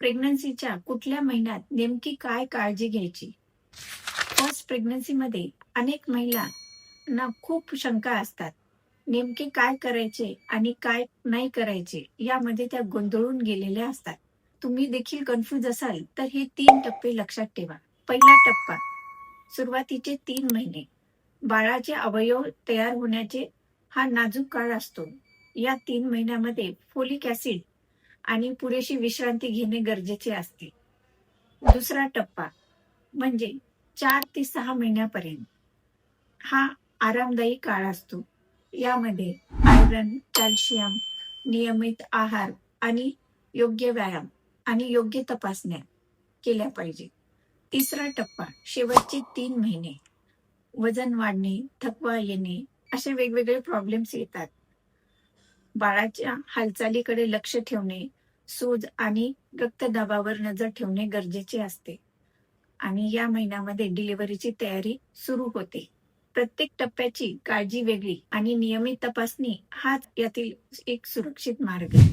प्रेग्नन्सीच्या कुठल्या महिन्यात नेमकी काय काळजी घ्यायची? फर्स्ट प्रेग्नन्सीमध्ये अनेक महिलांना खूप शंका असतात. नेमके काय करायचे आणि काय नाही करायचे यामध्ये त्या गोंधळून गेलेल्या असतात. तुम्ही देखील कन्फ्यूज असाल तर हे 3 टप्पे लक्षात ठेवा. पहिला टप्पा, सुरुवातीचे 3 महिने. बाळाचे अवयव तयार होण्याचे हा नाजूक काळ असतो. या 3 महिन्यामध्ये फोलिक ॲसिड आणि पुरेशी विश्रांती घेणे गरजेचे असते. दुसरा टप्पा म्हणजे 4 ते 6 महिन्यापर्यंत हा आरामदायी काळ असतो. यामध्ये आयर्न, कॅल्शियम, नियमित आहार आणि योग्य व्यायाम आणि योग्य तपासण्या केल्या पाहिजे. तिसरा टप्पा, शेवटचे 3 महिने. वजन वाढणे, थकवा येणे असे वेगवेगळे प्रॉब्लेम्स येतात. बाळाच्या हालचालीकडे लक्ष ठेवणे, सूज आणि रक्तदाबावर नजर ठेवणे गरजेचे असते. आणि या महिन्यामध्ये डिलिव्हरीची तयारी सुरू होते. प्रत्येक टप्प्याची काळजी वेगळी आणि नियमित तपासणी हाच यातील एक सुरक्षित मार्ग आहे.